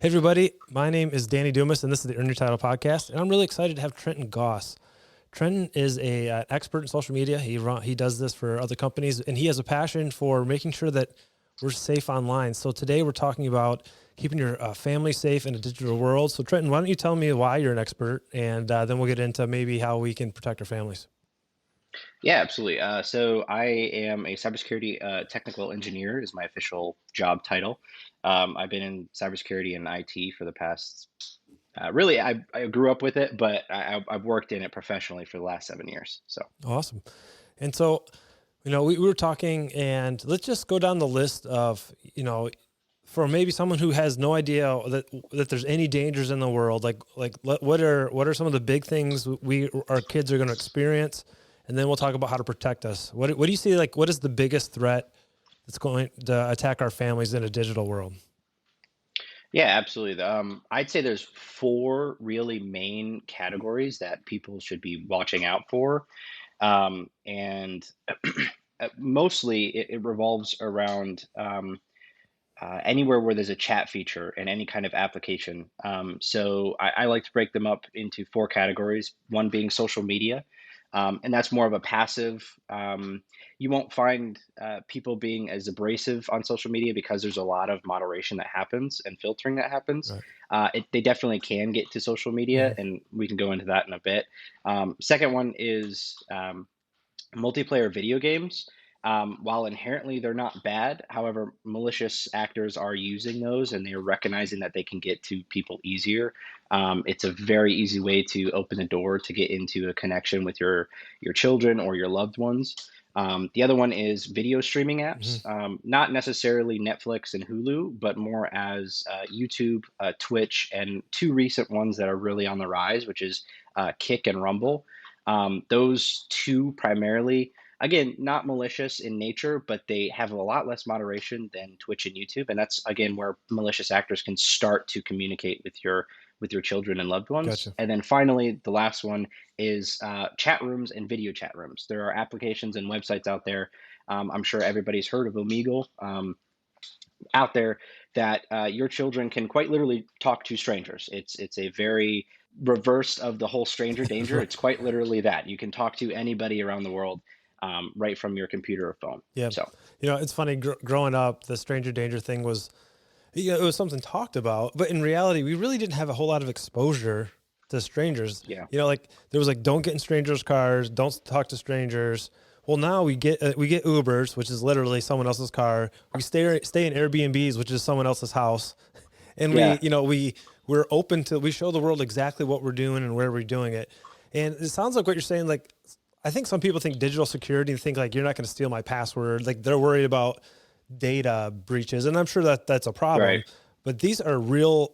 Hey everybody, my name is Danny Dumas, and this is the Earn Your Title podcast. And I'm really excited to have Trenton Goss. Trenton is a expert in social media. He does this for other companies, and he has a passion for making sure that we're safe online. So today we're talking about keeping your family safe in a digital world. So Trenton, why don't you tell me why you're an expert, and then we'll get into maybe how we can protect our families. Yeah, absolutely. So I am a cybersecurity technical engineer is my official job title. I've been in cybersecurity and IT for the past, really, I grew up with it, but I've worked in it professionally for the last 7 years. So Awesome. And so, we were talking, and let's just go down the list of, for maybe someone who has no idea that there's any dangers in the world, what are some of the big things our kids are going to experience, and then we'll talk about how to protect us. What do you see, what is the biggest threat that's going to attack our families in a digital world? yeah, absolutely. I'd say there's four really main categories that people should be watching out for. And mostly it revolves around anywhere where there's a chat feature in any kind of application. So I like to break them up into four categories, one being social media. And that's more of a passive. You won't find people being as abrasive on social media because there's a lot of moderation that happens and filtering that happens. Right. They definitely can get to social media, Mhm. and we can go into that in a bit. Second one is multiplayer video games. While inherently they're not bad, however, malicious actors are using those and they're recognizing that they can get to people easier. It's a very easy way to open the door to get into a connection with your children or your loved ones. The other one is video streaming Mhm. apps, not necessarily Netflix and Hulu, but more as YouTube, Twitch, and two recent ones that are really on the rise, which is Kick and Rumble. Those two primarily, again, not malicious in nature, but they have a lot less moderation than Twitch and YouTube, and that's again where malicious actors can start to communicate with your children and loved ones. Gotcha. And then finally, the last one is chat rooms and video chat rooms. There are applications and websites out there. I'm sure everybody's heard of Omegle. Out there that your children can quite literally talk to strangers. It's a very reverse of the whole stranger danger. Right. It's quite literally that you can talk to anybody around the world right from your computer or phone. Yeah. So It's funny, growing up, the stranger danger thing was, it was something talked about, but in reality, we really didn't have a whole lot of exposure to strangers. yeah, There was don't get in strangers' cars, don't talk to strangers. Well, now we get Ubers, which is literally someone else's car. We stay in Airbnbs, which is someone else's house, and yeah, we're open to, we show the world exactly what we're doing and where we're doing it. And it sounds like what you're saying. I think some people think digital security and think you're not going to steal my password. They're worried about data breaches, and I'm sure that that's a right, problem. But these are real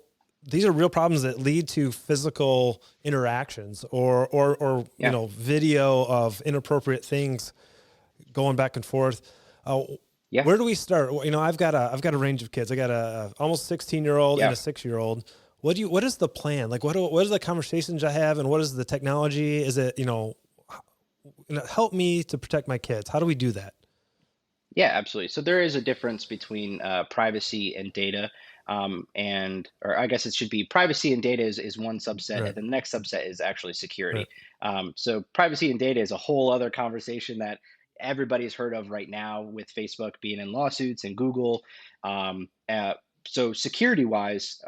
problems that lead to physical interactions or yeah, video of inappropriate things going back and forth. Uh, yeah, where do we start? I've got a range of kids. I got a almost 16-year-old and yeah. a 6-year-old. What is the plan? What is the conversations I have, and what is the technology? Is it, help me to protect my kids? How do we do that? Yeah, absolutely. So there is a difference between privacy and data. Or I guess it should be privacy and data is one subset, and Right. the next subset is actually Right. security. So privacy and data is a whole other conversation that everybody's heard of right now with Facebook being in lawsuits and Google. Um, uh, so security wise,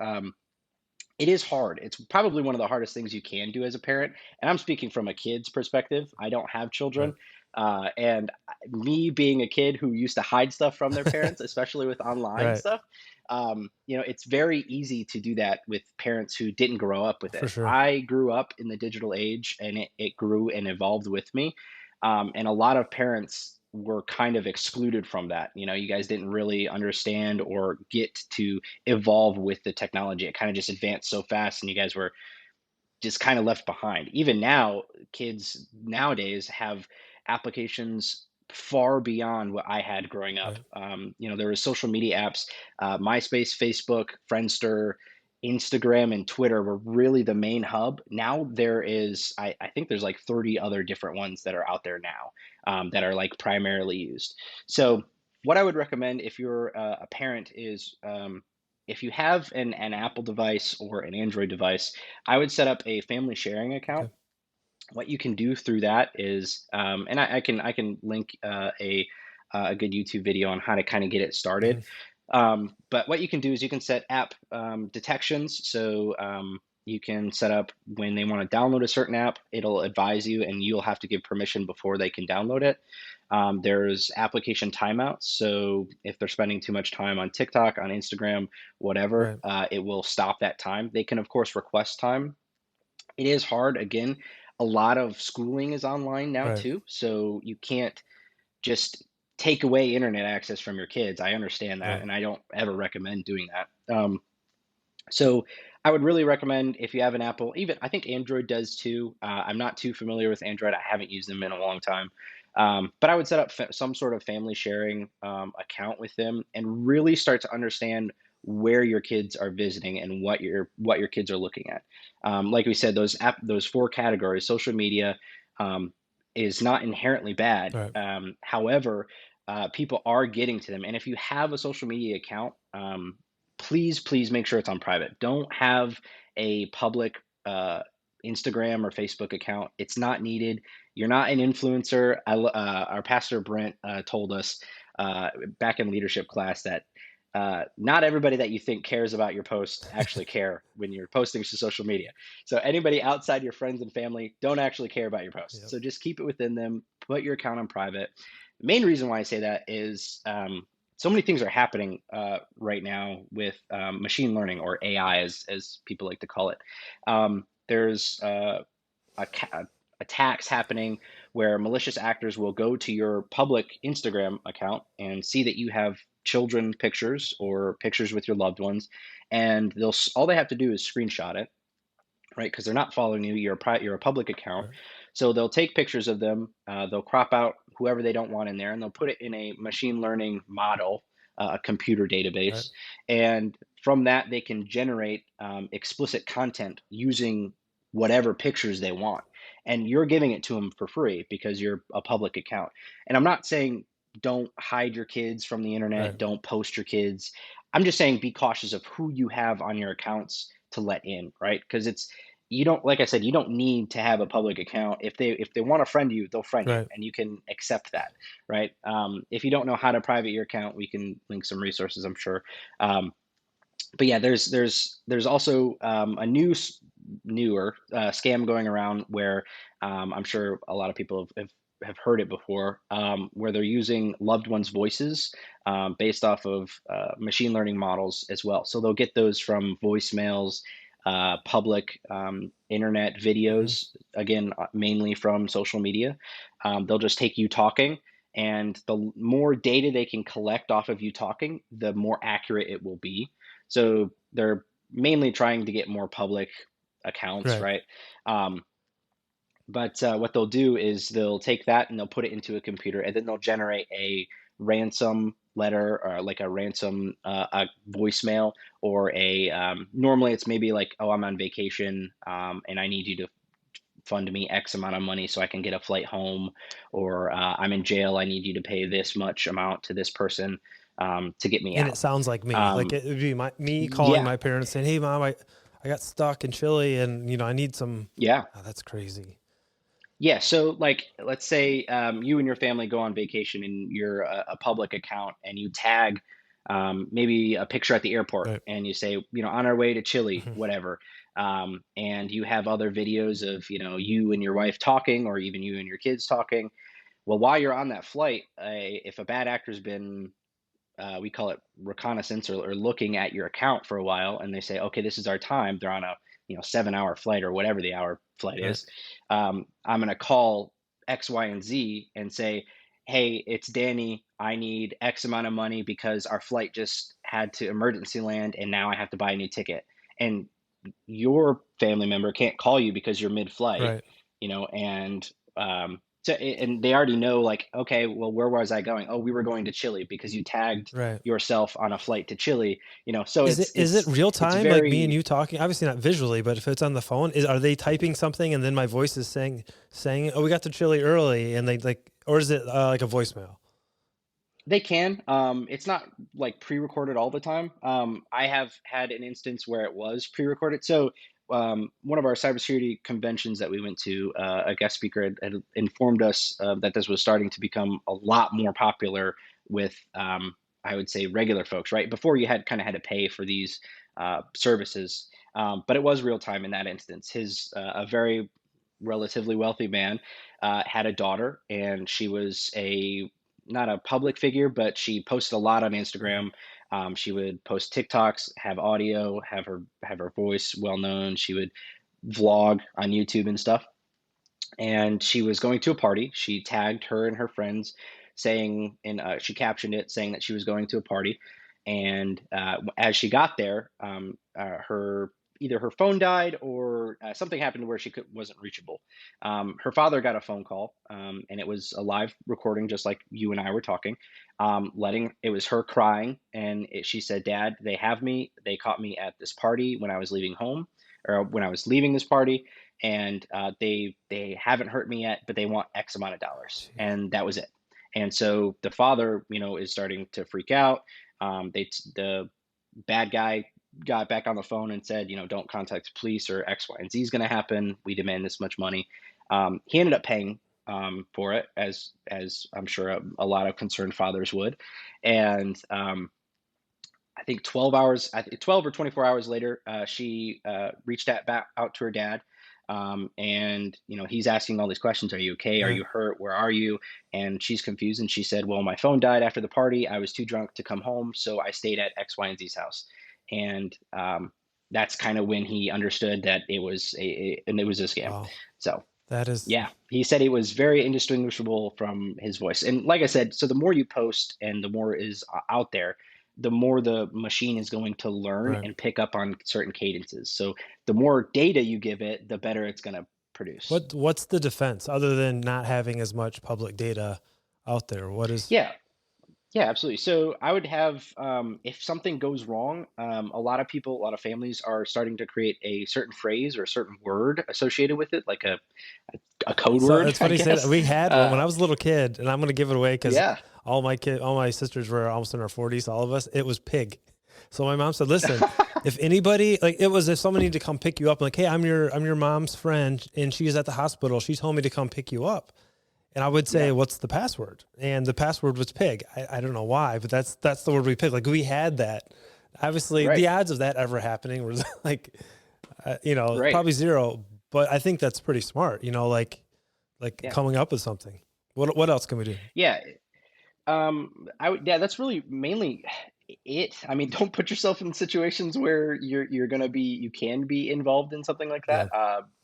it is hard. It's probably one of the hardest things you can do as a parent. And I'm speaking from a kid's perspective. I don't have Right. children. And me being a kid who used to hide stuff from their parents, especially with online Right. stuff, it's very easy to do that with parents who didn't grow up with For it. sure. I grew up in the digital age and it grew and evolved with me. And a lot of parents were kind of excluded from that. You guys didn't really understand or get to evolve with the technology. It kind of just advanced so fast, and you guys were just kind of left behind. Even now, kids nowadays have applications far beyond what I had growing up. Right. There were social media apps, MySpace, Facebook, Friendster, Instagram, and Twitter were really the main hub. Now there is, I think there's like 30 other different ones that are out there now that are like primarily used. So what I would recommend if you're a parent is if you have an Apple device or an Android device, I would set up a family sharing account. Okay. What you can do through that is, and I can link a good YouTube video on how to kind of get it started. Hmm. But what you can do is you can set app detections. So you can set up when they want to download a certain app, it'll advise you, and you'll have to give permission before they can download it. There's application timeouts. So if they're spending too much time on TikTok, on Instagram, whatever, Right. it will stop that time. They can, of course, request time. It is hard. Again, a lot of schooling is online now Right. too, so you can't just take away internet access from your kids. I understand that, Right. and I don't ever recommend doing that. So I would really recommend if you have an Apple, even I think Android does too. I'm not too familiar with Android. I haven't used them in a long time. But I would set up some sort of family sharing account with them and really start to understand where your kids are visiting and what your kids are looking at. Like we said, those four categories, social media um, is not inherently bad. Right. However, people are getting to them, and if you have a social media account, please make sure it's on private. Don't have a public Instagram or Facebook account. It's not needed. You're not an influencer. Our pastor Brent told us uh, back in leadership class that not everybody that you think cares about your post actually care when you're posting to social media. So anybody outside your friends and family don't actually care about your posts. Yep. So just keep it within them. Put your account on private. The main reason why I say that is so many things are happening right now with machine learning, or AI, as people like to call it. There's a attacks happening where malicious actors will go to your public Instagram account and see that you have children pictures or pictures with your loved ones, and all they have to do is screenshot it, right? Because they're not following you. You're a public account, Right. so they'll take pictures of them. They'll crop out whoever they don't want in there, and they'll put it in a machine learning model, a computer Right. database, and from that they can generate explicit content using whatever pictures they want. And you're giving it to them for free because you're a public account. And I'm not saying don't hide your kids from the internet, Right. don't post your kids. I'm just saying be cautious of who you have on your accounts to let in, right? Because it's you don't like I said, you don't need to have a public account. If they want to friend you, they'll friend you, Right. and you can accept that, right? If you don't know how to private your account, we can link some resources, I'm sure. Um, but yeah, there's also a newer scam going around where I'm sure a lot of people have heard it before, where they're using loved ones' voices based off of machine learning models as well. So they'll get those from voicemails, public internet Hmm. videos, again, mainly from social media. They'll just take you talking. And the more data they can collect off of you talking, the more accurate it will be. So they're mainly trying to get more public accounts, Right. right? Um, but what they'll do is they'll take that and they'll put it into a computer, and then they'll generate a ransom letter, or like a ransom a voicemail, or a normally it's maybe like, oh, I'm on vacation, and I need you to fund me X amount of money so I can get a flight home, or I'm in jail, I need you to pay this much amount to this person to get me And it out. sounds like me. Like Um, it would be me calling yeah, my parents saying, "Hey, mom, I got stuck in Chile, and I need some." yeah. Oh, that's crazy. Yeah, so like let's say you and your family go on vacation and you're a public account, and you tag maybe a picture at the airport, Right. and you say, on our way to Chile, Hmm. whatever. And you have other videos of, you and your wife talking, or even you and your kids talking. Well, while you're on that flight, if a bad actor's been we call it reconnaissance, or looking at your account for a while, and they say, okay, this is our time. They're on a 7 hour flight, or whatever the hour flight Right. is. I'm going to call X, Y, and Z and say, hey, it's Danny. I need X amount of money because our flight just had to emergency land, and now I have to buy a new ticket. And your family member can't call you because you're mid-flight, Right. and and they already know, like, okay, well, where was I going? Oh, we were going to Chile because you tagged Right. yourself on a flight to Chile. So Is it real it's time, like me and very you talking? Obviously not visually, but if it's on the phone, are they typing something and then my voice is saying, "Oh, we got to Chile early," and they like, or is it like a voicemail? They can. It's not like pre-recorded all the time. I have had an instance where it was pre-recorded. So one of our cybersecurity conventions that we went to, a guest speaker had informed us that this was starting to become a lot more popular with, I would say, regular folks. Right before, you had kind of had to pay for these services, but it was real time in that instance. His a very relatively wealthy man had a daughter, and she was a not a public figure, but she posted a lot on Mhm. Instagram. She would post TikToks, have audio, have her voice well known. She would vlog on YouTube and stuff. And she was going to a party. She tagged her and her friends, saying, and she captioned it saying that she was going to a party. And as she got there, her either her phone died or something happened where wasn't reachable. Her father got a phone call, and it was a live recording, just like you and I were talking. Letting it was her crying, and she said, "Dad, they have me. They caught me at this party when I was leaving home, or when I was leaving this party, and they haven't hurt me yet, but they want X amount of dollars," Jeez. and that was it. And so the father, is starting to freak out. The bad guy got back on the phone and said, don't contact the police, or X, Y, and Z is going to happen. We demand this much money. He ended up paying for it, as I'm sure a lot of concerned fathers would. And I think 12 or 24 hours later, she reached back out to her dad. And he's asking all these questions. Are you okay? Are Right. you hurt? Where are you? And she's confused. And she said, well, my phone died after the party. I was too drunk to come home, so I stayed at X, Y, and Z's house. And that's kind of when he understood that it was a scam. Wow. So That is, yeah, he said it was very indistinguishable from his voice. And like I said, so the more you post and the more is out there, the more the machine is going to learn right. and pick up on certain cadences. So the more data you give it, the better it's going to produce. What's the defense other than not having as much public data out there? What is Yeah, yeah, absolutely. So I would have, if something goes wrong, a lot of families are starting to create a certain phrase or a certain word associated with it, like a code so word, it's I funny you say that. guess. We had one when Uh, I was a little kid, and I'm going to give it away because yeah. all my sisters were almost in our 40s, all of us. It was pig. So my mom said, "Listen, if anybody like it was if someone needed to come pick you up, like, hey, I'm your mom's friend, and she's at the hospital. She told me to come pick you up." And I would say, Yeah. "What's the password?" And the password was pig. I don't know why, but that's the word we picked. Like we had that. Obviously, Right. the odds of that ever happening was like, Right. probably zero. But I think that's pretty smart. Like Yeah. coming up with something. What else can we do? Yeah. Yeah, that's really mainly it. I mean, don't put yourself in situations where you can be involved in something like Yeah.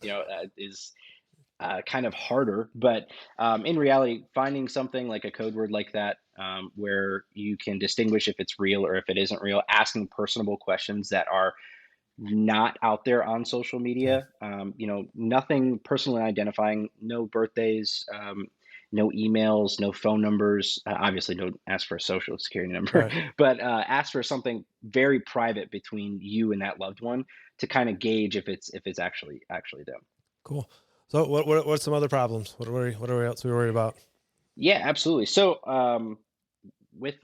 that. Is kind of harder, but in reality, finding something like a code word like that, where you can distinguish if it's real or if it isn't real, asking personable questions that are not out there on social Yeah. media. Nothing personally identifying, no birthdays, no emails, no phone numbers. Obviously, don't ask for a social security number, Right. but ask for something very private between you and that loved one to kind of gauge if it's actually them. Cool. So what's some other problems? What are we else we worried about? Yeah, absolutely. So with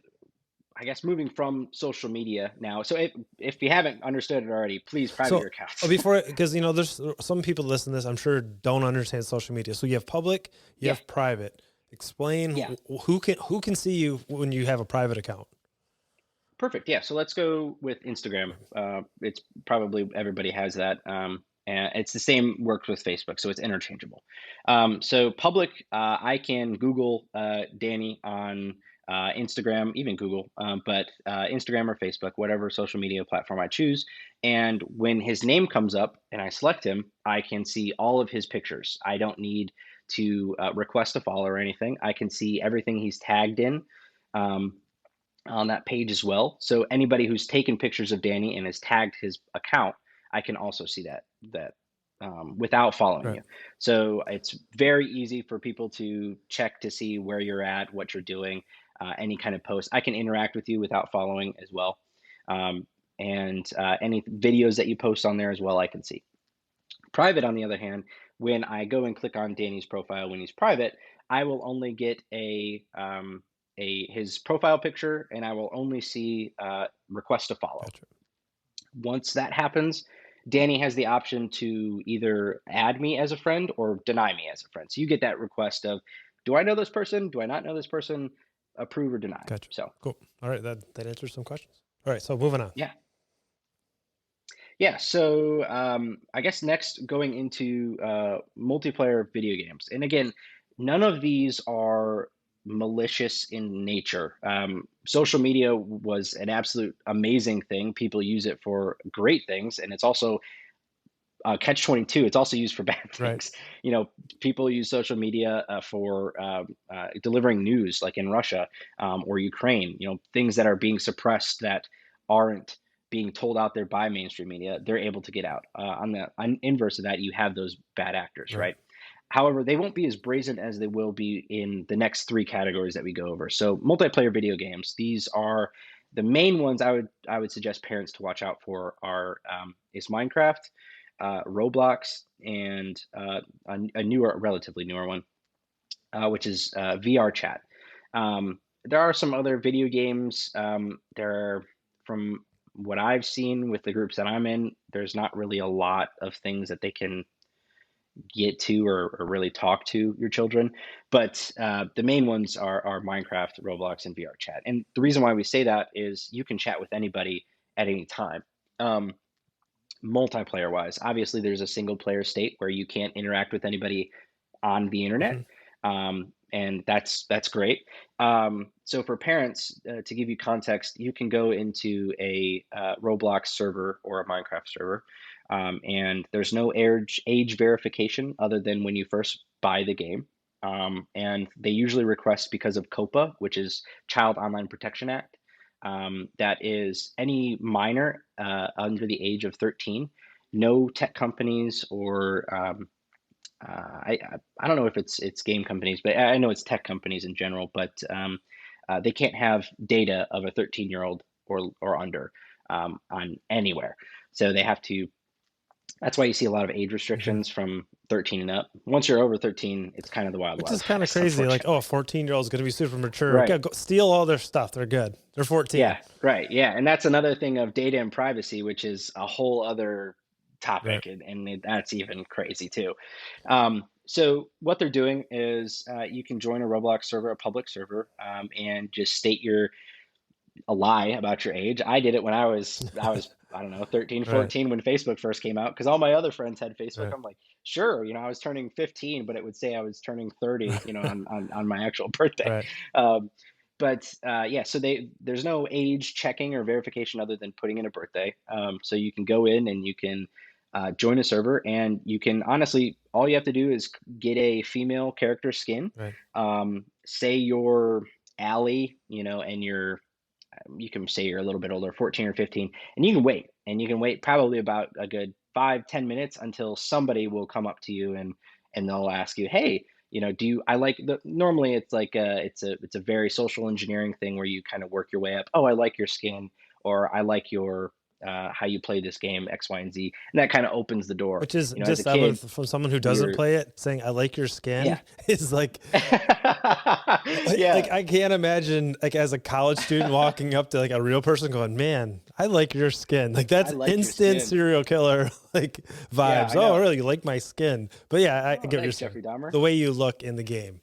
I guess moving from social media now. So if you haven't understood it already, please private So your accounts. before, because there's some people listen to this, I'm sure don't understand social media. So you have public, you Yeah, have private. Explain yeah. who can see you when you have a private account. Perfect. Yeah. So let's go with Instagram. It's probably everybody has that. And it's the same works with Facebook, so it's interchangeable. So public, I can Google Danny on Instagram, even Google, but Instagram or Facebook, whatever social media platform I choose. And when his name comes up and I select him, I can see all of his pictures. I don't need to request a follow or anything. I can see everything he's tagged in. Um, on that page as well. So anybody who's taken pictures of Danny and has tagged his account, I can also see that without following Right. you. So it's very easy for people to check to see where you're at, what you're doing, any kind of post. I can interact with you without following as well. Um, and any videos that you post on there as well, I can see. Private, on the other hand, when I go and click on Danny's profile when he's private, I will only get his profile picture, and I will only see request to follow. Gotcha. Once that happens, Danny has the option to either add me as a friend or deny me as a friend. So you get that request of, do I know this person? Do I not know this person? Approve or deny. Gotcha. So Cool. All right. That answers some questions. All right. So moving on. yeah. Yeah, so I guess next going into multiplayer video games. And again, none of these are malicious in nature. Social media was an absolute amazing thing. People use it for great things, and it's also catch 22. It's also used for bad Right. things. You know, people use social media for delivering news, like in Russia or Ukraine. You know, things that are being suppressed that aren't being told out there by mainstream media. They're able to get out. On the inverse of that, you have those bad actors, Right. right? However, they won't be as brazen as they will be in the next three categories that we go over. So, multiplayer video games. These are the main ones I would suggest parents to watch out for are is Minecraft, Roblox, and a newer, relatively newer one, which is VR chat. There are some other video games. There are, from what I've seen with the groups that I'm in, there's not really a lot of things that they can get to or really talk to your children. But the main ones are Minecraft, Roblox, and VR chat. And the reason why we say that is you can chat with anybody at any time. Multiplayer wise, obviously there's a single player state where you can't interact with anybody on the internet, Mm-hmm. and that's great. So for parents, to give you context, you can go into a Roblox server or a Minecraft server, and there's no age verification other than when you first buy the game. And they usually request, because of COPA, which is Child Online Protection Act, that is any minor under the age of 13. No tech companies or I don't know if it's game companies, but I know it's tech companies in general. But they can't have data of a 13-year-old or under on anywhere. So they have to. That's why you see a lot of age Mm-hmm. restrictions from 13 and up. Once you're over 13, it's kind of the wild, Which is wild kind of west, crazy. Like, oh, a unfortunately. 14-year-old is going to be super mature. Okay, Right. go steal all their stuff. They're good. They're 14. Yeah, right. Yeah. And that's another thing of data and privacy, which is a whole other Right. topic. That's even crazy too. So, what they're doing is you can join a Roblox server, a public server, and just state a lie about your age. I did it when I was I don't know, 13, Right. 14 when Facebook first came out, because all my other friends had Facebook. Right. I'm like, sure, I was turning 15, but it would say I was turning 30, on my actual birthday. Right. Um, but yeah, so there's no age checking or verification other than putting in a birthday. So you can go in and you can join a server, and you can, honestly, all you have to do is get a female character skin. Right. Say you're Allie, and you can say you're a little bit older, 14 or 15, and you can wait probably about a good 5-10 minutes until somebody will come up to you, and they'll ask you, hey, do you I like the normally it's like it's a very social engineering thing where you kind of work your way up. Oh, I like your skin, or I like your how you play this game, X, Y, and Z, and that kind of opens the door. Which is As a just that kid, from someone who doesn't you're play it saying, I like your skin yeah. is like, Yeah, like I can't imagine like as a college student walking up to like a real person going, man, I like your skin. Like I that's like your instant skin. serial killer like Yeah, vibes. I Oh, know. really? You like my skin? But yeah, I Oh, get what you're thanks, saying. Jeffrey Dahmer. The way you look in the game.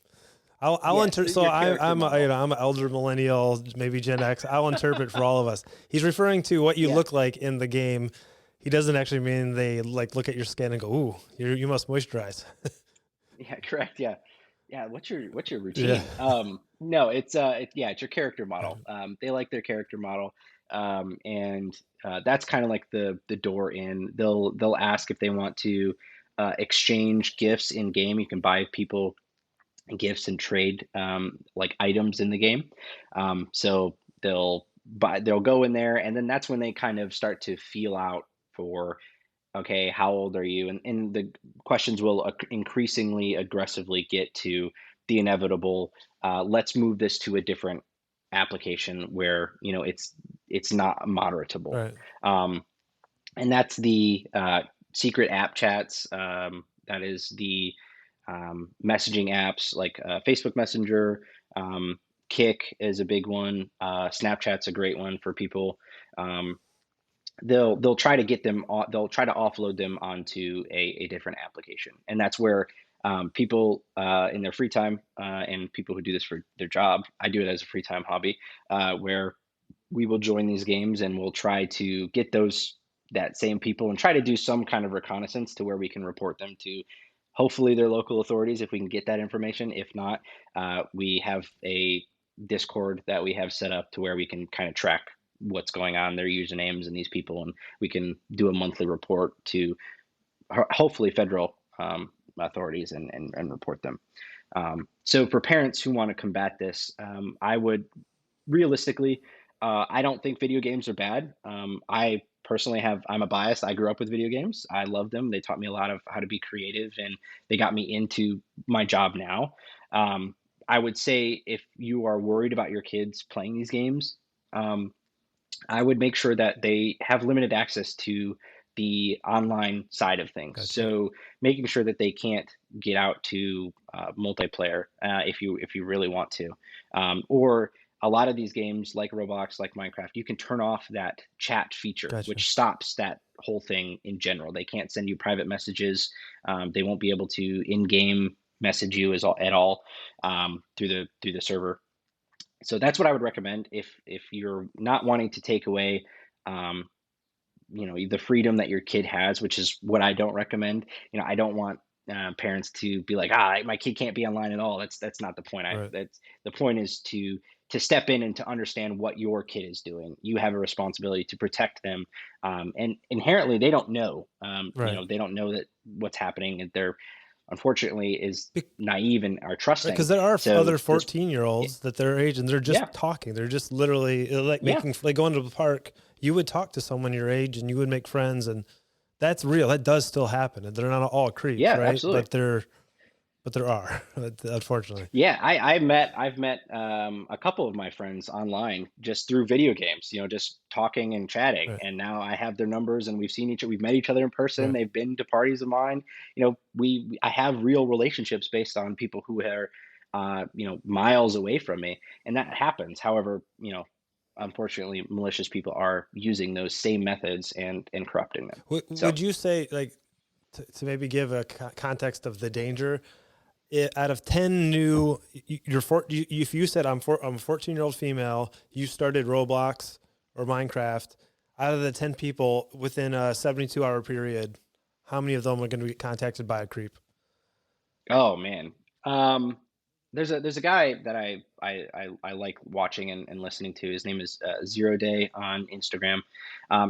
I'll Yes, interpret. So your character model. I'm an elder millennial, maybe Gen X. I'll interpret for all of us. He's referring to what you Yeah. look like in the game. He doesn't actually mean they like look at your skin and go, "Ooh, you must moisturize." Yeah, correct. Yeah. Yeah, what's your Yeah. routine? No, it's your character model. They like their character model. And that's kind of like the door in. They'll ask if they want to exchange gifts in game. You can buy people gifts and trade like items in the game. So they'll go in there, and then that's when they kind of start to feel out for, okay, how old are you? And the questions will increasingly aggressively get to the inevitable. Let's move this to a different application where it's not moderatable. Right. Um, and that's the secret app chats. That is the messaging apps like Facebook Messenger, Kick is a big one. Snapchat's a great one for people. Um, they'll try to get them they'll try to offload them onto a different application, and that's where people in their free time, and people who do this for their job, I do it as a free time hobby, where we will join these games and we'll try to get those that same people and try to do some kind of reconnaissance to where we can report them to hopefully their local authorities if we can get that information. If not, we have a Discord that we have set up to where we can kind of track what's going on, their usernames and these people, and we can do a monthly report to hopefully federal authorities and report them. So for parents who want to combat this, I would realistically, I don't think video games are bad. I personally I'm a bias. I grew up with video games. I love them. They taught me a lot of how to be creative, and they got me into my job now. I would say if you are worried about your kids playing these games, I would make sure that they have limited access to the online side of things. Gotcha. So making sure that they can't get out to multiplayer if you really want to, or a lot of these games like Roblox, like Minecraft, you can turn off that chat feature, Gotcha. which stops that whole thing in general. They can't send you private messages. They won't be able to in-game message you at all through the server. So that's what I would recommend if you're not wanting to take away the freedom that your kid has, which is what I don't recommend. I don't want parents to be like, my kid can't be online at all. That's not the point. Right. That's the point, is to step in and to understand what your kid is doing. You have a responsibility to protect them, and inherently they don't know. Right. They don't know that what's happening, and they're unfortunately is naive and are trusting. Because there are other 14-year-olds that their age, and they're just talking. They're just literally like going to the park. You would talk to someone your age and you would make friends, and that's real. That does still happen. And they're not all creeps, right? Absolutely. But there are, unfortunately. Yeah, I've met a couple of my friends online just through video games, just talking and chatting. Right. And now I have their numbers, and we've met each other in person. Right. They've been to parties of mine. I have real relationships based on people who are, miles away from me, and that happens. However, unfortunately, malicious people are using those same methods and corrupting them. Would you say, like, to maybe give a context of the danger? Out of 10 new, if you said I'm a 14-year-old female, you started Roblox or Minecraft, out of the 10 people within a 72-hour period, how many of them are going to be contacted by a creep? Oh man, there's a guy that I like watching and listening to. His name is 0 Day on Instagram.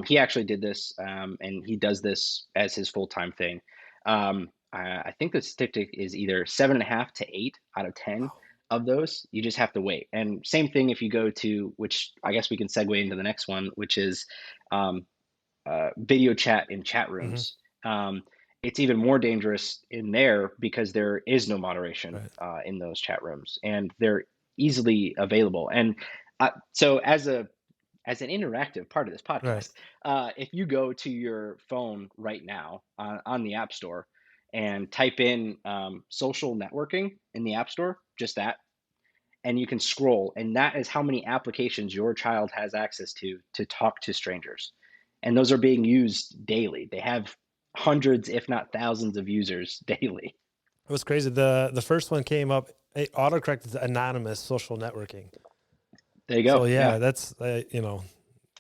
He actually did this, and he does this as his full-time thing. I think the statistic is either 7.5 to 8 out of 10 of those. You just have to wait. And same thing if you go to, which I guess we can segue into the next one, which is video chat in chat rooms. Mm-hmm. It's even more dangerous in there because there is no moderation in those chat rooms, and they're easily available. And so as an interactive part of this podcast, if you go to your phone right now on the App Store and type in social networking in the App Store, just that, and you can scroll, and that is how many applications your child has access to talk to strangers. And those are being used daily. They have hundreds, if not thousands, of users daily. It was crazy. The first one came up, it autocorrected to anonymous social networking. There you go. So that's,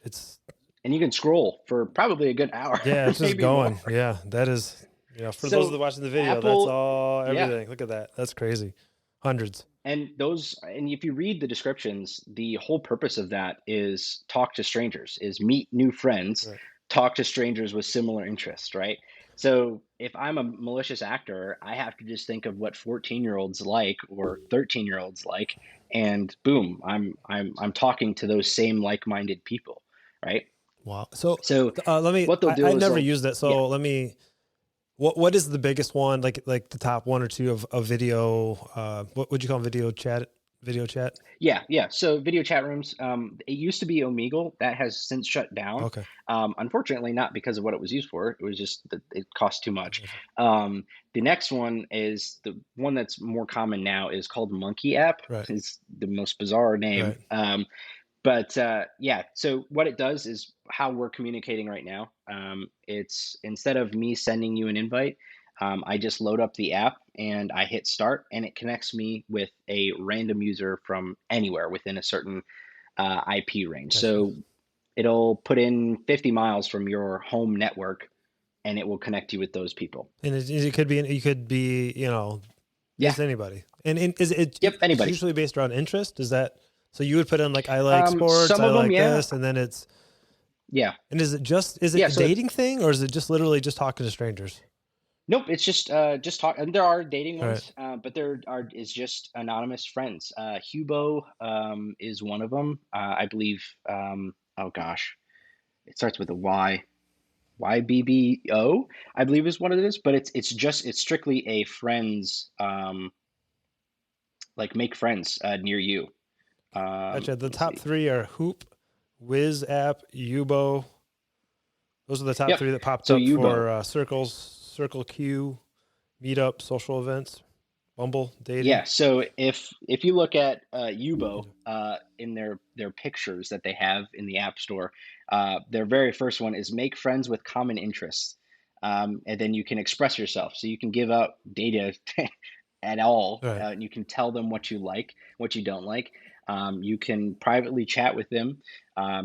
it's. And you can scroll for probably a good hour. Yeah, it's just going. More. Yeah, that is, for those that are watching the video, Apple, that's all, everything. Yeah. Look at that. That's crazy. Hundreds. And if you read the descriptions, the whole purpose of that is talk to strangers, is meet new friends, talk to strangers with similar interests, right? So if I'm a malicious actor, I have to just think of what 14-year-olds like or 13-year-olds like, and boom, I'm talking to those same like-minded people, right? Wow. So let me. What they'll do I never used that. So let me. What is the biggest one? Like the top one or two of video? What would you call them? Video chat video chat? Yeah, yeah. So video chat rooms, it used to be Omegle. That has since shut down. Okay. Unfortunately, not because of what it was used for. It was just that it cost too I much. gotcha. The next one is the one that's more common now is called Monkey App. Right. It's the most bizarre name. Right. But yeah, so what it does is how we're communicating right now. It's instead of me sending you an invite, I just load up the app and I hit start, and it connects me with a random user from anywhere within a certain IP range. Gotcha. So it'll put in 50 miles from your home network, and it will connect you with those people. And it could be, you could be, Yeah. just anybody. And is it, Yep. it's Anybody. usually based around interest? Is that, so you would put in like, I like sports, Some I of them, like yeah. this, and then it's, Yeah. and is it Yeah. a So dating thing, or is it just literally just talking to strangers? nope, it's just talk. And there are dating All right. ones, but there are is just anonymous friends. Hubo is one of them. I believe. Oh gosh, it starts with a Y. YBBO, I believe is what it is. But it's strictly a friends, like make friends near you. Gotcha. The Let me top see. three are Hoop, Wiz app, Yubo. Those are the top Yep. three that popped So up Yubo. for Circles, Circle Q, Meetup, social events, Bumble, dating. Yeah, so if you look at Yubo in their pictures that they have in the App Store, their very first one is make friends with common interests, and then you can express yourself. So you can give out data at all. All right. And you can tell them what you like, what you don't like. You can privately chat with them.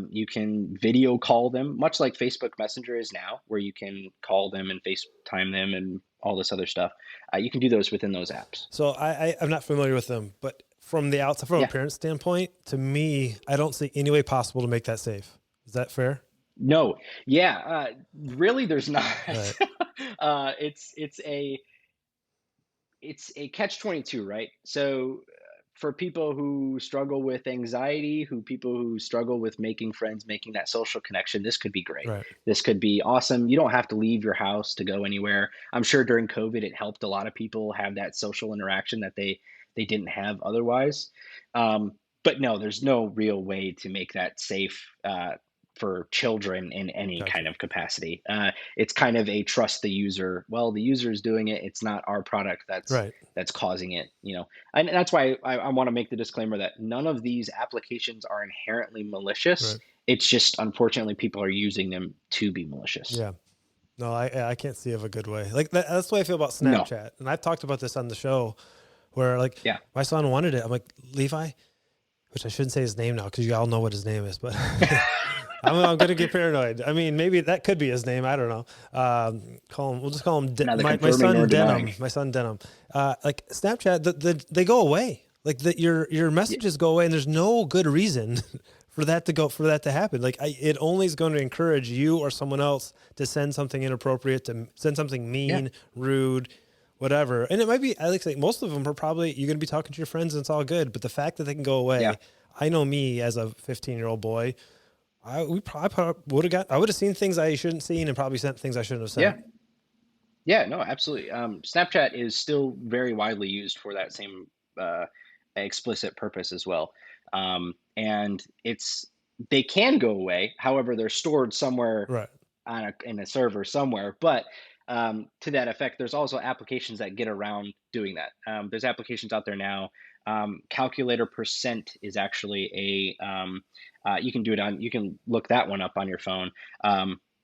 You can video call them, much like Facebook Messenger is now, where you can call them and FaceTime them and all this other stuff. You can do those within those apps. So I'm not familiar with them, but from the outside, from a Yeah. parent standpoint, to me, I don't see any way possible to make that safe. Is that fair? No. Yeah. Really, there's not. All right. It's a catch 22, right? So for people who struggle with anxiety, people who struggle with making friends, making that social connection, this could be great. Right. This could be awesome. You don't have to leave your house to go anywhere. I'm sure during COVID, it helped a lot of people have that social interaction that they didn't have otherwise. But no, there's no real way to make that safe for children in any Gotcha. kind of capacity. It's kind of a trust the user. Well, the user is doing it. It's not our product Right. that's causing it. And that's why I want to make the disclaimer that none of these applications are inherently malicious. Right. It's just unfortunately people are using them to be malicious. Yeah. No, I can't see of a good way. Like that's the way I feel about No. Snapchat. And I've talked about this on the show where like Yeah. my son wanted it. I'm like, Levi, which I shouldn't say his name now because you all know what his name is, but I'm going to get paranoid. I mean, maybe that could be his name. I don't know. We'll just call him Neither my confirming son nor Denim. denying. My son Denim. Like Snapchat, they go away. Like your messages go away, and there's no good reason for that to happen. Like it only is going to encourage you or someone else to send something inappropriate, to send something mean, rude, whatever. And it might be, I like to think most of them are probably, you're going to be talking to your friends and it's all good. But the fact that they can go away, Yeah. I know me as a 15-year-old boy, I would have seen things I shouldn't seen and probably sent things I shouldn't have sent. Yeah. Yeah, no, absolutely. Snapchat is still very widely used for that same explicit purpose as well. And they can go away. However, they're stored somewhere Right. in a server somewhere. But to that effect, there's also applications that get around doing that. There's applications out there now. Calculator percent is actually you can do it on, you can look that one up on your phone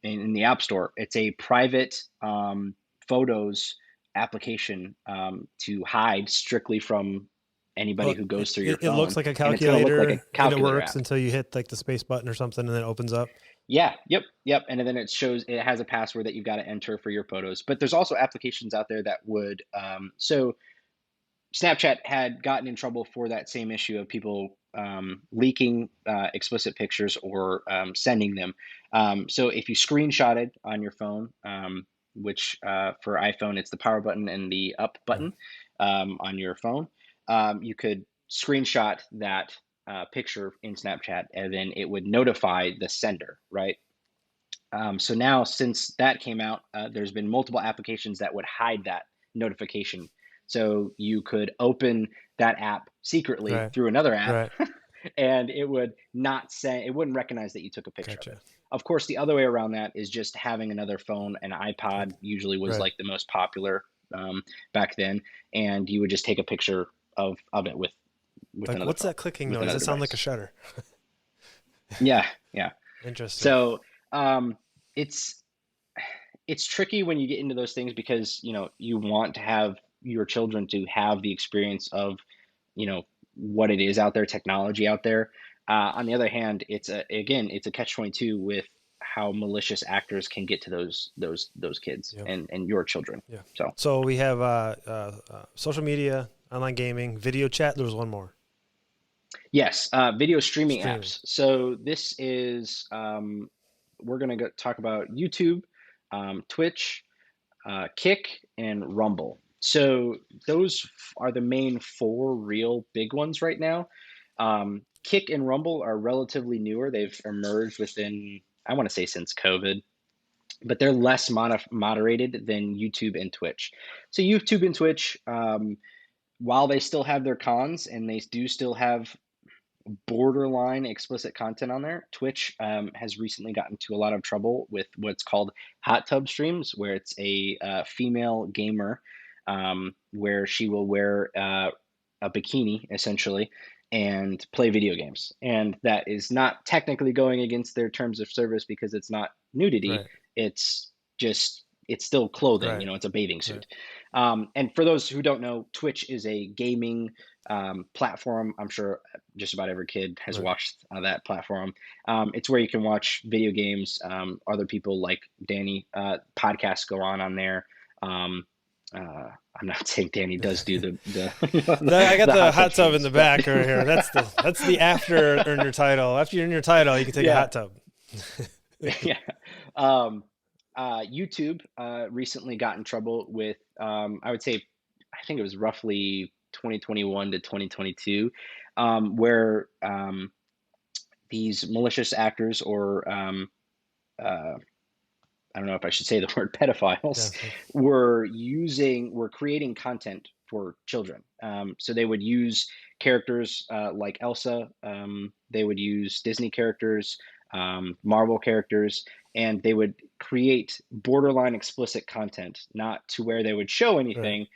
in the App Store. It's a private photos application to hide strictly from anybody Well, who goes through your it looks phone. like a And it's going to look like calculator a and it calculator works app. until you hit like the space button or something and then it opens up. Yeah, yep. And then it has a password that you've got to enter for your photos. But there's also applications out there that would, so Snapchat had gotten in trouble for that same issue of people leaking explicit pictures or sending them. So if you screenshotted on your phone, which for iPhone, it's the power button and the up button on your phone, you could screenshot that picture in Snapchat, and then it would notify the sender, right? So now, since that came out, there's been multiple applications that would hide that notification. So you could open that app secretly Right. through another app, Right. and it would not say, it wouldn't recognize that you took a picture of it. Gotcha. Of course, the other way around that is just having another phone. An Like, iPod usually was right. like the most popular back then, and you would just take a picture of it with Like, another what's phone, that clicking with noise? another It sounds like a device. shutter. Yeah, yeah. Interesting. So it's it's tricky when you get into those things because you want to have your children to have the experience of what it is out there, technology out there. On the other hand, it's a catch-22 with how malicious actors can get to those kids Yeah. and your children. Yeah. So So we have social media, online gaming, video chat. There was one more. yes, video streaming Streaming. apps. So this is we're gonna talk about YouTube, Twitch, Kick, and Rumble. So those are the main four real big ones right now. Kick and Rumble are relatively newer. They've emerged within, I want to say, since COVID, but they're less moderated than YouTube and Twitch. So YouTube and Twitch, while they still have their cons and they do still have borderline explicit content on there. Twitch has recently gotten into a lot of trouble with what's called hot tub streams, where it's a female gamer where she will wear a bikini essentially and play video games. And that is not technically going against their terms of service because it's not nudity. Right. It's just, it's still clothing, Right. it's a bathing Right. suit. And for those who don't know, Twitch is a gaming platform. I'm sure just about every kid has Right. watched that platform. It's where you can watch video games. Other people like Danny, podcasts go on there. Um, I'm not saying Danny does do the I got the the hot tub hot tub in the streams, but back right here. That's the after earn your title. After you earn your title, you can take a yeah, hot tub. yeah. Um, YouTube recently got in trouble with, I would say, I think it was roughly 2021 to 2022, where these malicious actors or uh, I don't know if I should say the word Yeah. pedophiles, were creating content for children. So they would use characters like Elsa. They would use Disney characters, Marvel characters, and they would create borderline explicit content, not to where they would show Right. anything,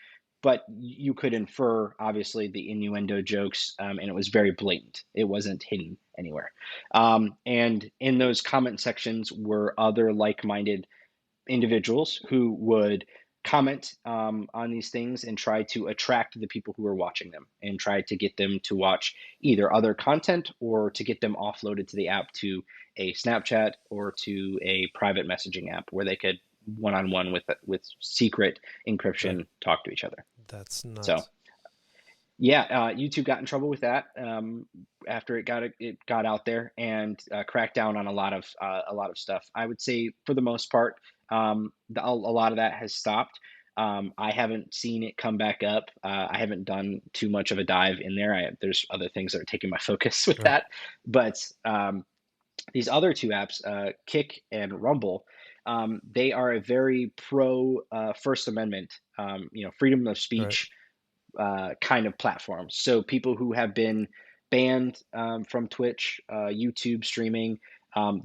but you could infer obviously the innuendo jokes, and it was very blatant. It wasn't hidden anywhere. And in those comment sections were other like-minded individuals who would comment on these things and try to attract the people who are watching them and try to get them to watch either other content or to get them offloaded to the app to a Snapchat or to a private messaging app where they could one-on-one with secret Right. encryption talk to each other. That's So nuts. yeah, YouTube got in trouble with that after it got out there and cracked down on a lot of stuff. I would say for the most part, a lot of that has stopped. I haven't seen it come back up. I haven't done too much of a dive in there. There's other things that are taking my focus with Right. that, but these other two apps, Kick and Rumble, they are a very pro First Amendment, freedom of Right. speech kind of platforms. So people who have been banned from Twitch, YouTube streaming,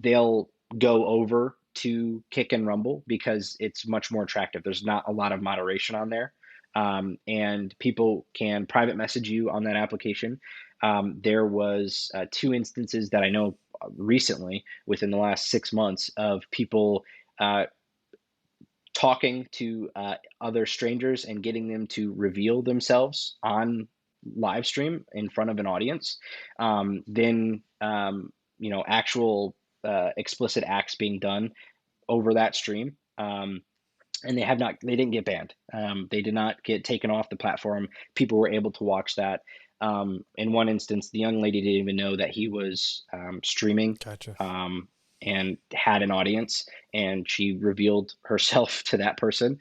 they'll go over to Kick and Rumble because it's much more attractive. There's not a lot of moderation on there. And people can private message you on that application. There was two instances that I know recently within the last 6 months of people uh, talking to other strangers and getting them to reveal themselves on live stream in front of an audience, then actual explicit acts being done over that stream. And they didn't get banned. They did not get taken off the platform. People were able to watch that. In one instance, the young lady didn't even know that he was streaming, Gotcha. um, and had an audience, and she revealed herself to that person,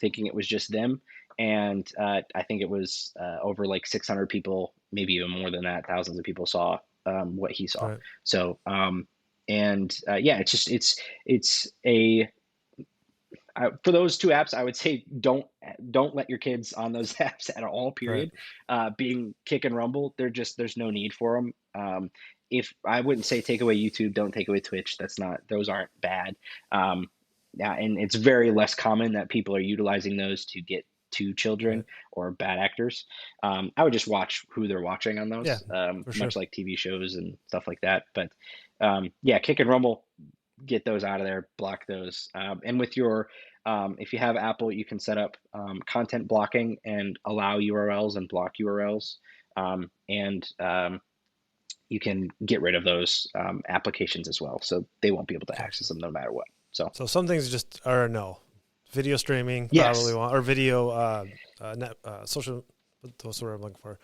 thinking it was just them. And I think it was over like 600 people, maybe even more than that, thousands of people saw what he saw. Right. So, and yeah, it's a for those two apps, I would say don't let your kids on those apps at all, Right. period. Being Kick and Rumble, there's no need for them. If I wouldn't say take away YouTube, don't take away Twitch. Those aren't bad. Yeah, and it's very less common that people are utilizing those to get to children Right. or bad actors. I would just watch who they're watching on Yeah, those, for sure. much like TV shows and stuff like that. But yeah, Kick and Rumble, get those out of there, block those. And with your, if you have Apple, you can set up content blocking and allow URLs and block URLs. And you can get rid of those applications as well. So they won't be able to Gotcha. access them no matter what. So, So some things just are a no. Video streaming probably yes, won't, or video, social, what's the word I'm looking for?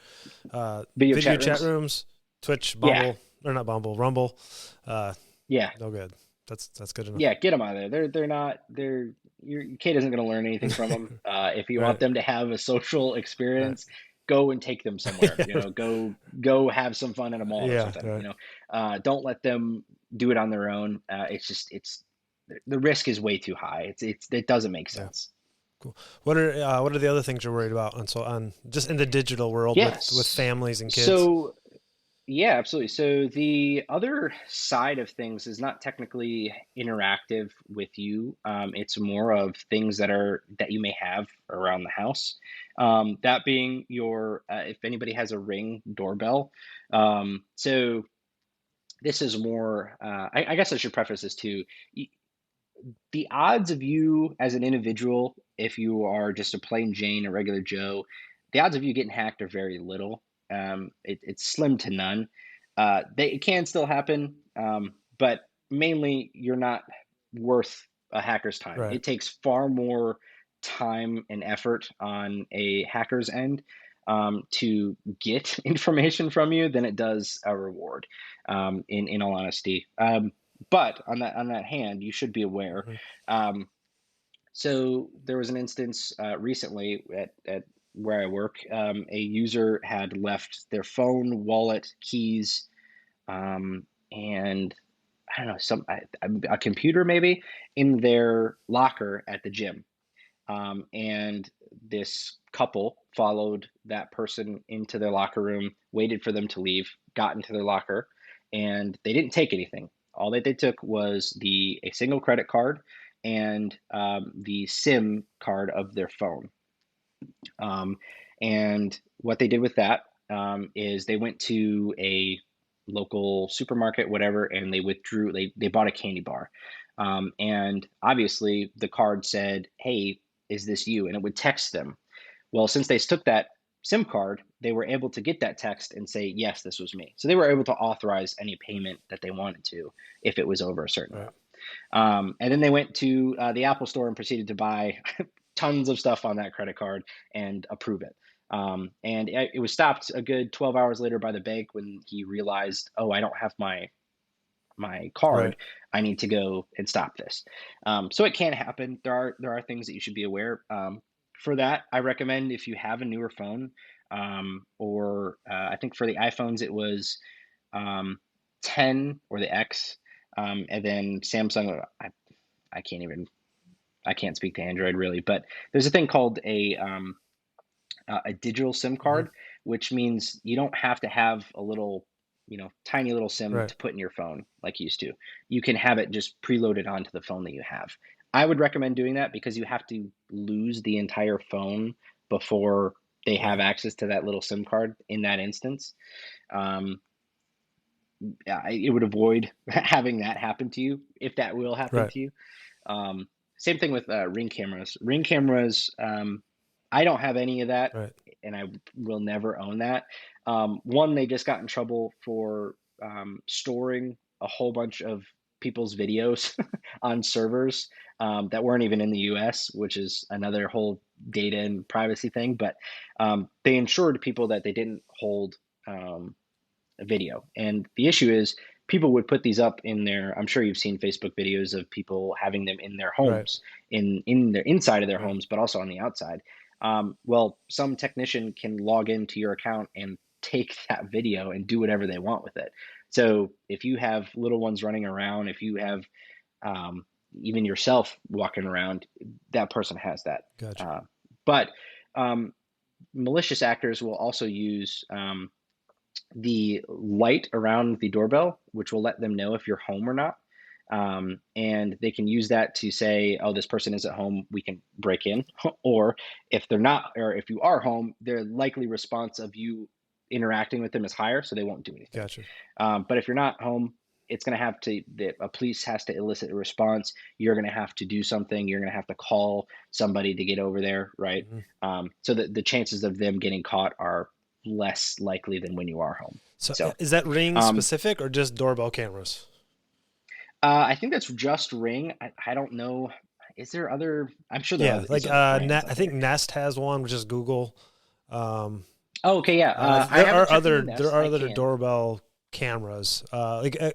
video Video chat chat rooms. rooms, Twitch, Yeah, Bumble, or not Bumble, Rumble. Uh, yeah, no good. That's good enough. yeah. Get them out of there. They're not. Your kid isn't going to learn anything from them. If you want Right. them to have a social Right. experience, go and take them somewhere. Yeah. Go have some fun in a mall or Yeah. something. Right. Don't let them do it on their own. It's the risk is way too high. It doesn't make Yeah. sense. Cool. What are the other things you're worried about? And so on, just in the digital world with Yes. families and kids. So yeah, absolutely. So the other side of things is not technically interactive with you. It's more of things that you may have around the house. That being your, if anybody has a Ring doorbell. So this is more. I guess I should preface this too. The odds of you as an individual, if you are just a plain Jane, a regular Joe, the odds of you getting hacked are very little. It's slim to none. It can still happen, but mainly you're not worth a hacker's time. Right. It takes far more time and effort on a hacker's end to get information from you than it does a reward. In all honesty, but on that hand, you should be aware. Mhm. Um, so there was an instance recently at where I work. A user had left their phone, wallet, keys, and I don't know, a computer maybe in their locker at the gym. And this couple followed that person into their locker room, waited for them to leave, got into their locker, and they didn't take anything. All that they took was a single credit card and the SIM card of their phone. Um, and what they did with that is they went to a local supermarket, whatever, and they withdrew. They bought a candy bar, and obviously the card said, "Hey, is this you?" And it would text them. Well, since they took that SIM card, they were able to get that text and say, "Yes, this was me." So they were able to authorize any payment that they wanted to if it was over a certain Right. amount. And then they went to the Apple store and proceeded to buy tons of stuff on that credit card and approve it. And it was stopped a good 12 hours later by the bank when he realized, oh, I don't have my Right. card. I need to go and stop this. So it can happen. There are things that you should be aware. For that, I recommend if you have a newer phone, or I think for the iPhones it was um, 10 or the X, and then Samsung. I can't even I can't speak to Android really, but there's a thing called a digital SIM Hmm. card, which means you don't have to have a little, tiny little SIM Right. to put in your phone like you used to. You can have it just preloaded onto the phone that you have. I would recommend doing that because you have to lose the entire phone before they have Right. access to that little SIM card in that instance. Um, yeah, it would avoid having that happen to you if that will happen Right. to you. Um, Same thing with Ring cameras. Ring cameras, I don't have any of that, Right. and I will never own that. One, they just got in trouble for storing a whole bunch of people's videos on servers that weren't even in the US, which is another whole data and privacy thing. But they ensured people that they didn't hold a video. And the issue is people would put these up in their, I'm sure you've seen Facebook videos of people having them in their Right. homes, in their inside of their Right. homes, but also on the outside. Well, some technician can log into your account and take that video and do whatever they want with it. So if you have little ones running around, if you have um, even yourself walking around, that person has that. Gotcha. Uh, But um, malicious actors will also use the light around the doorbell, which will let them know if you're home or not. And they can use that to say, oh, this person is at home, we can break in. Or if they're not, or if you are home, their likely response of you interacting with them is higher, so they won't do anything. Gotcha. But if you're not home, it's going to have to, a police has to elicit a response. You're going to have to do something. You're going to have to call somebody to get over there, right? So that the chances of them getting caught are less likely than when you are home. So is that Ring specific or just doorbell cameras? I think that's just Ring. I don't know. Is there other? I'm sure there are. Like I think Nest has one, which is Google. Oh, okay, yeah. There are other doorbell cameras. I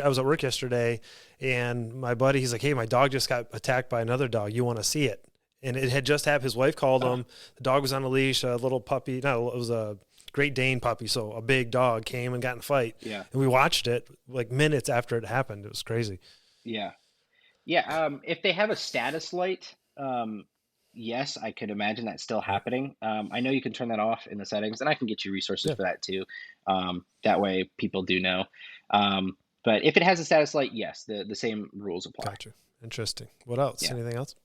was at work yesterday, and my buddy, he's like, "Hey, my dog just got attacked by another dog. You want to see it?" And it had just happened. His wife called him. The dog was on a leash. A little puppy. No, it was a Great Dane puppy. So a big dog came and got in a fight. Yeah. And we watched it like minutes after it happened. It was crazy. Yeah. Yeah. If they have a status light, yes, I could imagine that still happening. I know you can turn that off in the settings, and I can get you resources for that too. That way people do know. But if it has a status light, yes, the same rules apply. Gotcha. Interesting. What else? Yeah. Anything else?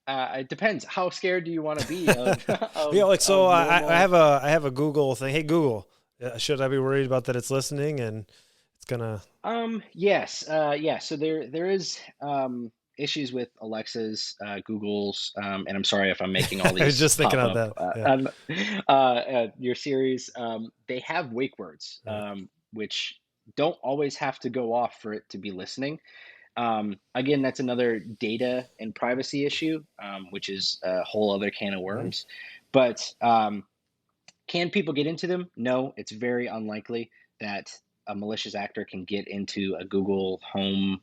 It depends. How scared do you want to be of, I have a Google thing. Hey, Google, should I be worried about that it's listening and it's gonna? Yes. Yeah. So there is issues with Alexa's, Google's, and I'm sorry if I'm making all these. I was just thinking of that. Your series, they have wake words, which don't always have to go off for it to be listening. Again, that's another data and privacy issue, which is a whole other can of worms. But can people get into them? No, it's very unlikely that a malicious actor can get into a Google Home,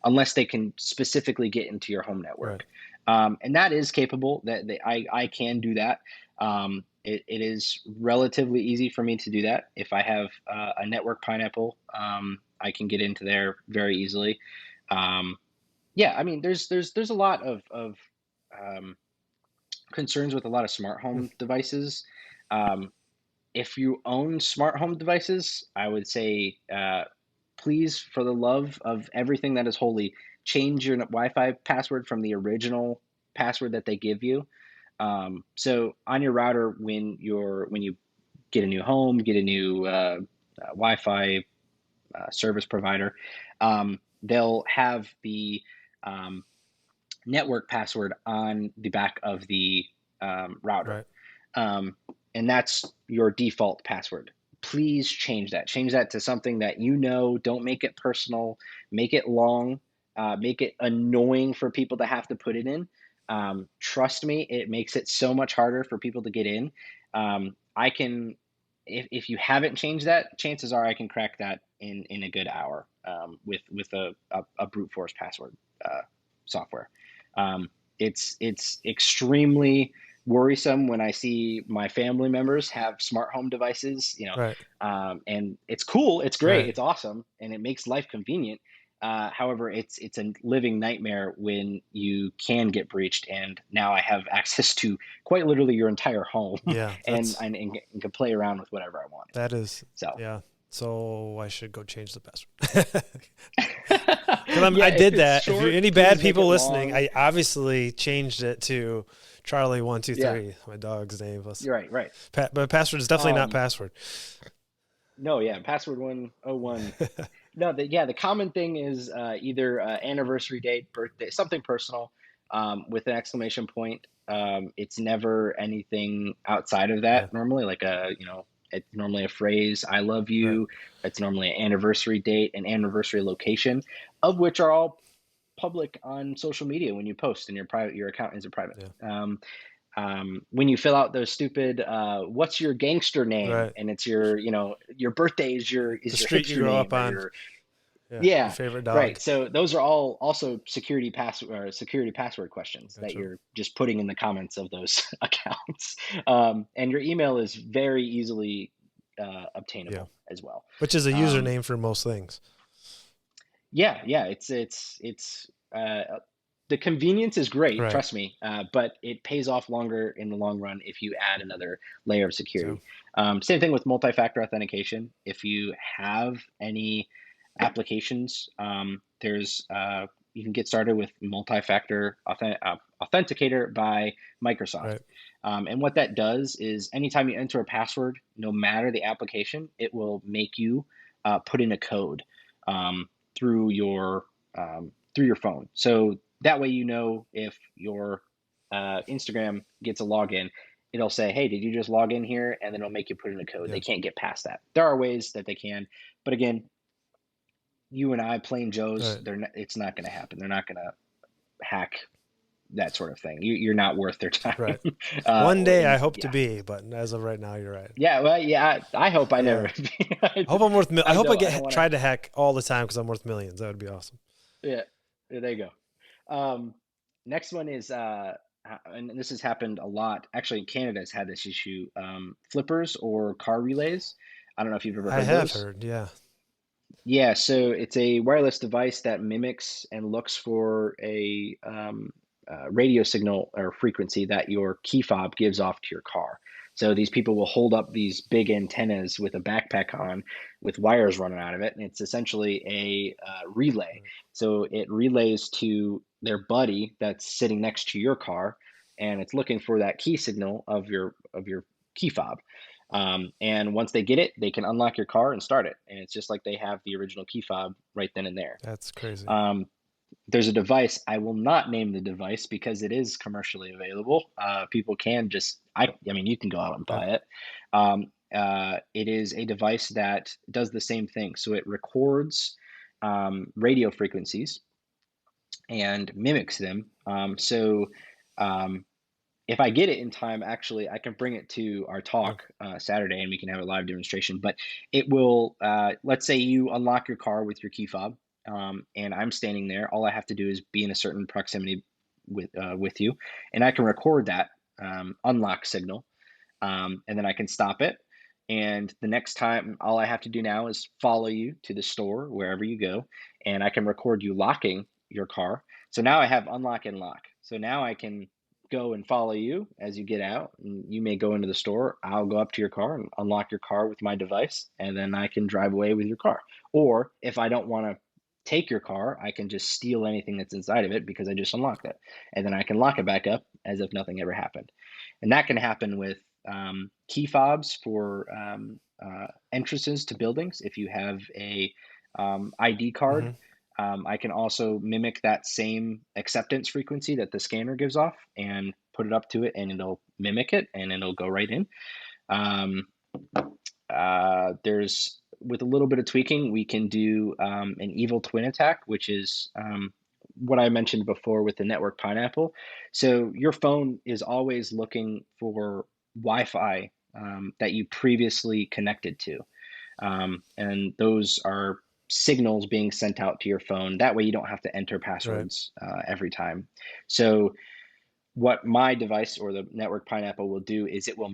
unless they can specifically get into your home network. And that is capable. I can do that. It is relatively easy for me to do that. If I have a network pineapple, I can get into there very easily. Yeah, I mean, there's a lot of concerns with a lot of smart home devices. If you own smart home devices, I would say, please, for the love of everything that is holy, change your Wi-Fi password from the original password that they give you. So on your router, when you get a new home, get a new Wi-Fi service provider, they'll have the network password on the back of the router. And that's your default password. Please change that. Change that to something that you know. Don't make it personal. Make it long. Make it annoying for people to have to put it in. Trust me, it makes it so much harder for people to get in. I can, if you haven't changed that, chances are I can crack that in a good hour with a brute force password software. It's extremely worrisome when I see my family members have smart home devices, and it's cool, it's great, it's awesome, and it makes life convenient. However, it's a living nightmare when you can get breached, and now I have access to quite literally your entire home, and can play around with whatever I want. That is so. Yeah. So I should go change the password. I did that. Short, if any bad people listening, I obviously changed it to Charlie 123, my dog's name. You're right. But password is definitely not password. No, password 101. No, the common thing is either anniversary date, birthday, something personal, with an exclamation point. It's never anything outside of that. Normally, like it's normally a phrase, I love you. It's normally an anniversary date, an anniversary location, of which are all public on social media when you post, and your account is private. When you fill out those stupid, what's your gangster name? And it's your birthday is your street you grew up on. Your favorite dog. Right. So those are all also security password questions that you're just putting in the comments of those accounts. And your email is very easily obtainable as well. Which is a username for most things. Yeah. It's the convenience is great, Right. trust me, but it pays off longer in the long run if you add another layer of So, security. Same thing with multi-factor authentication. If you have any applications, there's you can get started with multi-factor authenticator by Microsoft. right. And what that does is anytime you enter a password, no matter the application, it will make you put in a code um, through your through your phone. So that way, you know, if your Instagram gets a login, it'll say, "Hey, did you just log in here?" And then it'll make you put in a code. They Yeah. can't get past that. There are ways that they can, but again, you and I, plain Joes, Right. it's not going to happen. They're not going to hack that sort of thing. You're not worth their time. Right. One day I hope to Yeah, be, but as of right now, you're right. yeah. Well, yeah. I hope I Yeah. never. I hope I'm worth. I hope I I don't get want to. tried to hack all the time because I'm worth millions. That would be awesome. Yeah, there you go. Next one is, and this has happened a lot. Actually, Canada has had this issue. Flippers or car relays. I don't know if you've ever I heard have those. heard. Yeah. Yeah, so it's a wireless device that mimics and looks for a radio signal or frequency that your key fob gives off to your car. So these people will hold up these big antennas with a backpack on, with wires running out of it, and it's essentially a relay. So it relays to their buddy that's sitting next to your car, and it's looking for that key signal of your key fob. And once they get it, they can unlock your car and start it. And it's just like they have the original key fob right then and there. That's crazy. There's a device. I will not name the device because it is commercially available. People can just, I mean, you can go out and Right. buy it. It is a device that does the same thing. So it records radio frequencies and mimics them. Um, if I get it in time, actually, I can bring it to our Yeah. talk Saturday and we can have a live demonstration. But it will, let's say you unlock your car with your key fob, and I'm standing there. All I have to do is be in a certain proximity with you, and I can record that unlock signal, and then I can stop it. And the next time, all I have to do now is follow you to the store, wherever you go, and I can record you locking your car. So now I have unlock and lock. So now I can go and follow you as you get out. And you may go into the store. I'll go up to your car and unlock your car with my device, and then I can drive away with your car. Or if I don't want to take your car, I can just steal anything that's inside of it because I just unlocked it. And then I can lock it back up as if nothing ever happened. And that can happen with key fobs for entrances to buildings. If you have a ID card, Mm-hmm. I can also mimic that same acceptance frequency that the scanner gives off and put it up to it, and it'll mimic it and it'll go right in. Um, there's with a little bit of tweaking, we can do an evil twin attack, which is what I mentioned before with the network pineapple. So your phone is always looking for Wi-Fi that you previously connected to, and those are signals being sent out to your phone. That way, you don't have to enter Right. passwords every time. So what my device or the network pineapple will do is it will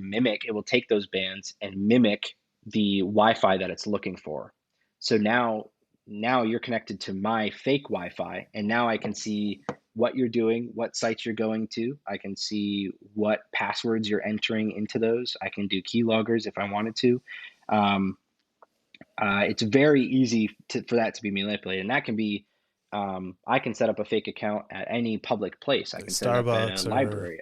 take those bands and mimic the Wi-Fi that it's looking for. So now you're connected to my fake Wi-Fi, and now I can see what you're doing, what sites you're going to. I can see what passwords you're entering into those. I can do keyloggers if I wanted to. Um, it's very easy for that to be manipulated, and that can be. I can set up a fake account at any public place. I Like can set it up at a Starbucks or library,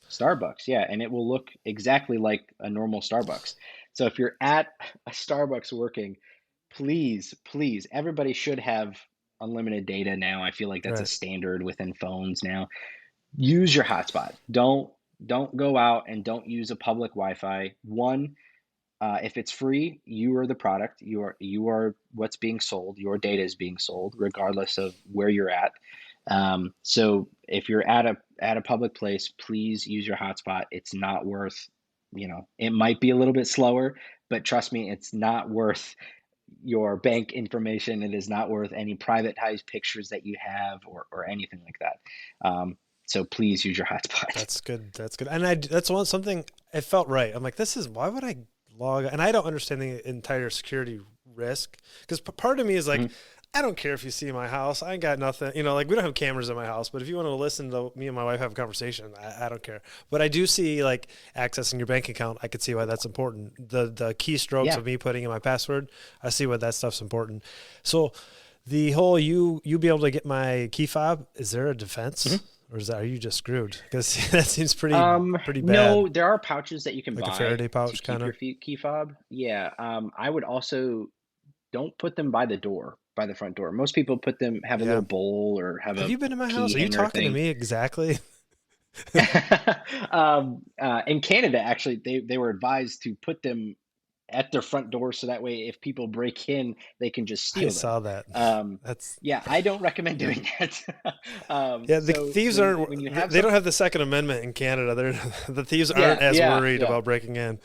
Starbucks, yeah, and it will look exactly like a normal Starbucks. So if you're at a Starbucks working, please, everybody should have unlimited data now. I feel like that's a right. standard within phones now. Use your hotspot. Don't go out and don't use a public Wi-Fi. One, if it's free, you are the product. You are what's being sold. Your data is being sold, regardless of where you're at. So if you're at a public place, please use your hotspot. It's not worth, it might be a little bit slower, but trust me, it's not worth your bank information. It is not worth any privatized pictures that you have or anything like that. So please use your hotspot. That's good. That's good. And something it felt right. I'm like, why would I log? And I don't understand the entire security risk because part of me is like, Mhm. I don't care if you see my house. I ain't got nothing. You know, like we don't have cameras in my house, but if you want to listen to me and my wife have a conversation, I don't care. But I do see like accessing your bank account. I could see why that's important. The keystrokes Yeah. of me putting in my password, I see why that stuff's important. So the whole you be able to get my key fob, is there a defense? Mhm. Or are you just screwed? Because that seems pretty bad. No, there are pouches that you can Like a buy Faraday to pouch kind keep of. your key fob. Yeah. I would also don't put them by the door, by the front door. Most people have a little Yeah. bowl or have Have a you been to my house? key Are you hanger talking to thing. me exactly? In Canada, actually, they were advised to put them at their front door so that way if people break in, they can just I steal them. saw that. Um, That's yeah, I don't recommend doing that. Yeah, the So thieves aren't. when you have They don't some, have the Second Amendment in Canada. They're the thieves aren't yeah, as yeah, worried yeah. about breaking in.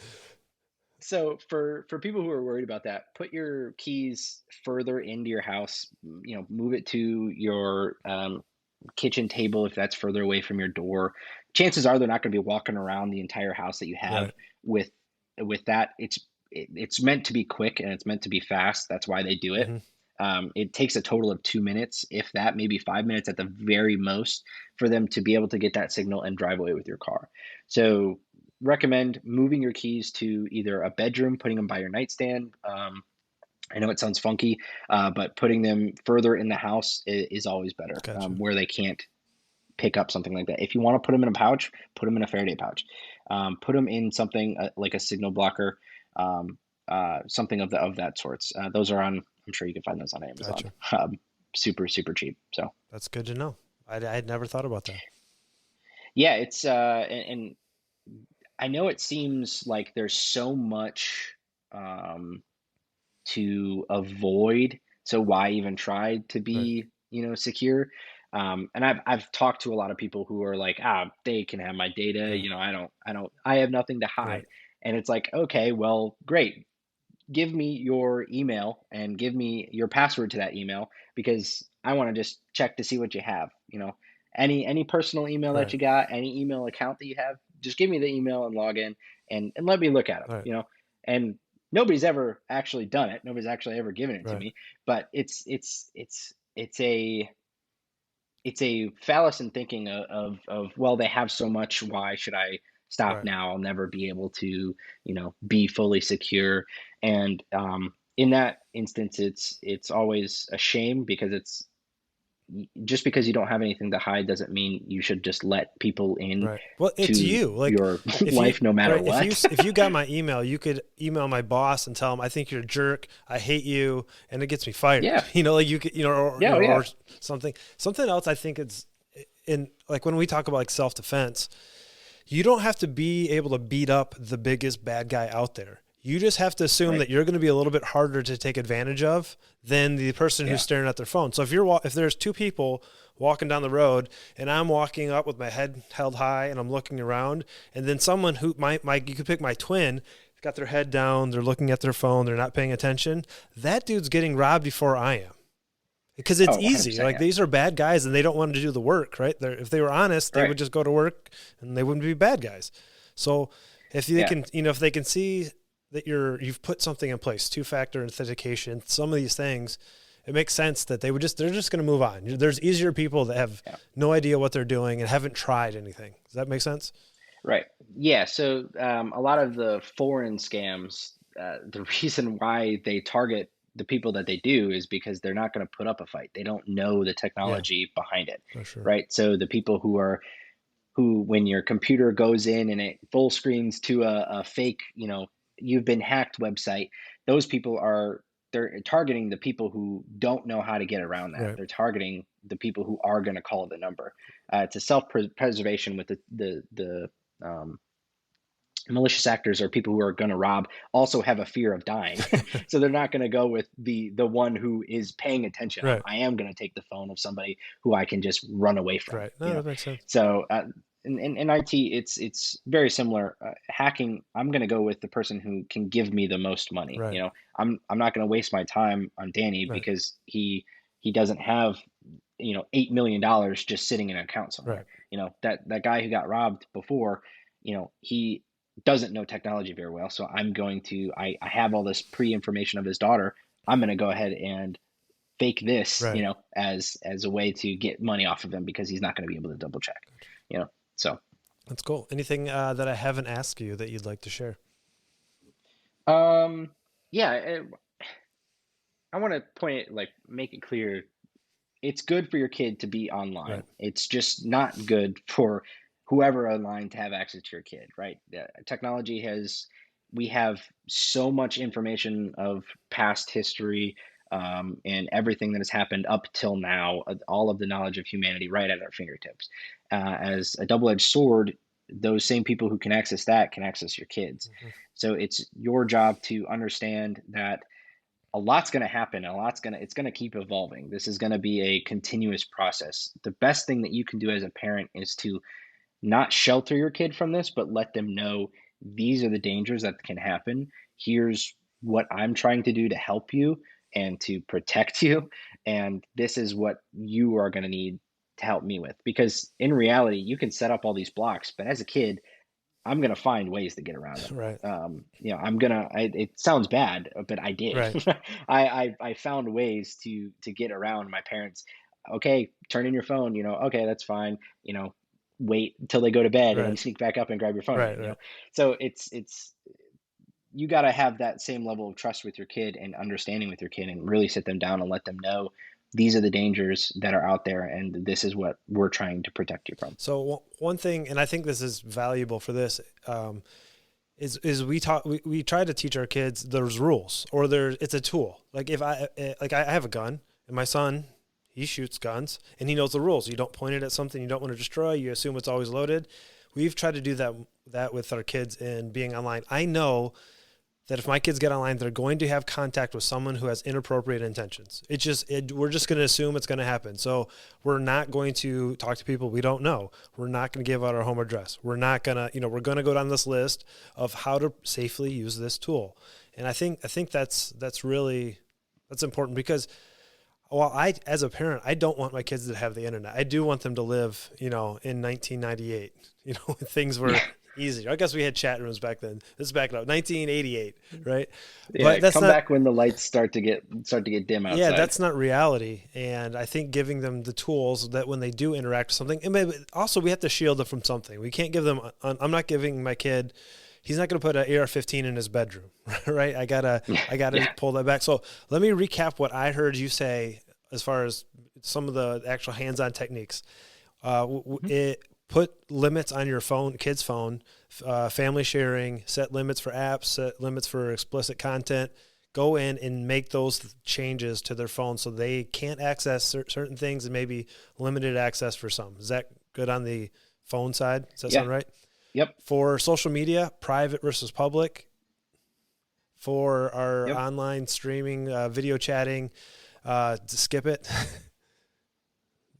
So for people who are worried about that, put your keys further into your house. Move it to your kitchen table if that's further away from your door. Chances are they're not going to be walking around the entire house that you have Right. with that. It's meant to be quick and it's meant to be fast. That's why they do it. Hmm. It takes a total of 2 minutes, if that, maybe 5 minutes at the very most, for them to be able to get that signal and drive away with your car. So recommend moving your keys to either a bedroom, putting them by your nightstand. I know it sounds funky, but putting them further in the house is always better, Gotcha. where they can't pick up something like that. If you want to put them in a pouch, put them in a Faraday pouch. Put them in something like a signal blocker, um, something of that sorts. Those are on. I'm sure you can find those on Amazon. Gotcha. Super super cheap. So That's good to know. I had never thought about that. yeah, it's and I know it seems like there's so much um, to avoid. So why even try to Right. be, secure? And I've talked to a lot of people who are like, they can have my data. Yeah. I have nothing to Right. hide. And it's like, okay, well, great. Give me your email and give me your password to that email because I want to just check to see what you have. Any personal email that Right. you got, any email account that you have, just give me the email and log in and let me look at them. Right. And nobody's ever actually done it. Nobody's actually ever given it to Right. me. But it's a fallacy in thinking of well, they have so much. Why should I stop Right. now? I'll never be able to be fully secure. And in that instance, it's always a shame because it's just because you don't have anything to hide doesn't mean you should just let people in Right. Well, it's to you. Like your if you life no matter right, what. if you got my email, you could email my boss and tell him I think you're a jerk. I hate you, and it gets me fired. Yeah. Like you could, Yeah. Oh, yeah. or something. Something else I think it's in like when we talk about like self-defense, you don't have to be able to beat up the biggest bad guy out there. You just have to assume Right. that you're going to be a little bit harder to take advantage of than the person who's Yeah. staring at their phone. So if there's two people walking down the road and I'm walking up with my head held high and I'm looking around, and then someone who you could pick my twin, got their head down, they're looking at their phone, they're not paying attention. That dude's getting robbed before I am. Because it's Oh, easy. 100%. Like Yeah. these are bad guys and they don't want to do the work, right? If they were honest, they Right. would just go to work and they wouldn't be bad guys. So if they Yeah. can, if they can see that you've put something in place, two-factor authentication, some of these things, it makes sense that they're just going to move on. There's easier people that have Yeah. no idea what they're doing and haven't tried anything. Does that make sense? Right. Yeah. So a lot of the foreign scams, the reason why they target the people that they do is because they're not going to put up a fight. They don't know the Yeah, technology behind it. for sure. Right. So the people who, when your computer goes in and it full screens to a fake, you've been hacked website, those people they're targeting the people who don't know how to get around that. Right. They're targeting the people who are going to call the number. It's a self-preservation with the um, malicious actors or people who are going to rob also have a fear of dying. So they're not going to go with the one who is paying attention. Right. I am going to take the phone of somebody who I can just run away from. Right. No, that makes sense. So in IT, it's very similar. Hacking, I'm going to go with the person who can give me the most money. Right. I'm not going to waste my time on Danny Right. because he doesn't have $8 million just sitting in an account somewhere. Right. That guy who got robbed before, he doesn't know technology very well. So I'm going to I have all this pre-information of his daughter. I'm going to go ahead and fake this, Right. as a way to get money off of him because he's not going to be able to double check, So, That's cool. Anything that I haven't asked you that you'd like to share? yeah, I want to point it, like, make it clear. It's good for your kid to be Right. online. It's just not good for whoever online to have access to your kid, right? Technology we have so much information of past history, and everything that has happened up till now, all of the knowledge of humanity right at our fingertips. As a double-edged sword, those same people who can access that can access your kids. Hmm. So it's your job to understand that a lot's going to happen, and it's going to keep evolving. This is going to be a continuous process. The best thing that you can do as a parent is to not shelter your kid from this, but let them know these are the dangers that can happen. Here's what I'm trying to do to help you and to protect you, and this is what you are going to need to help me with. Because in reality, you can set up all these blocks, but as a kid, I'm gonna find ways to get around them. Right. It sounds bad, but I did. Right. I found ways to get around my parents. Okay, turn in your phone. Okay, that's fine. Wait until they go to bed and then Right. sneak back up and grab your phone Right. again. Right. So it's you got to have that same level of trust with your kid and understanding with your kid, and really sit them down and let them know these are the dangers that are out there, and this is what we're trying to protect you from. So one thing, and I think this is valuable for this, is we try to teach our kids there's rules, or it's a tool. Like if I have a gun, and my son, he shoots guns and he knows the rules. You don't point it at something you don't want to destroy. You assume it's always loaded. We've tried to do that with our kids in being online. I know that if my kids get online, they're going to have contact with someone who has inappropriate intentions. We're just going to assume it's going to happen. So we're not going to talk to people we don't know. We're not going to give out our home address. We're not going to, we're going to go down this list of how to safely use this tool. And I think that's important, because as a parent, I don't want my kids to have the internet. I do want them to live, in 1998, things were easier. I guess we had chat rooms back then. This is back in 1988, right? Yeah, But that's come not, back when the lights start to get dim outside. yeah, that's not reality. And I think giving them the tools that when they do interact with something, and maybe also we have to shield them from something. We can't give them, I'm not giving my kid, he's not going to put an AR-15 in his bedroom, right? I gotta pull that back. So let me recap what I heard you say as far as some of the actual hands-on techniques. Put limits on your kid's phone, family sharing, set limits for apps, set limits for explicit content. Go in and make those changes to their phone so they can't access certain things, and maybe limited access for some. Is that good on the phone side? Does that sound right? Yep. For social media, private versus public. For our online streaming, video chatting, skip it.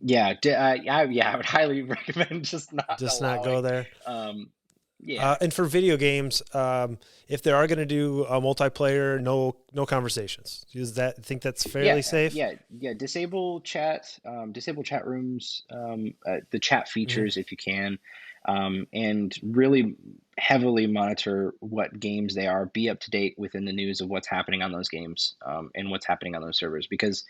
Yeah, I would highly recommend just not go there. Yeah. And for video games, if they are going to do a multiplayer, no conversations. Think that's fairly safe? Yeah. Disable chat rooms, the chat features if you can, and really heavily monitor what games they are. Be up to date within the news of what's happening on those games, and what's happening on those servers, because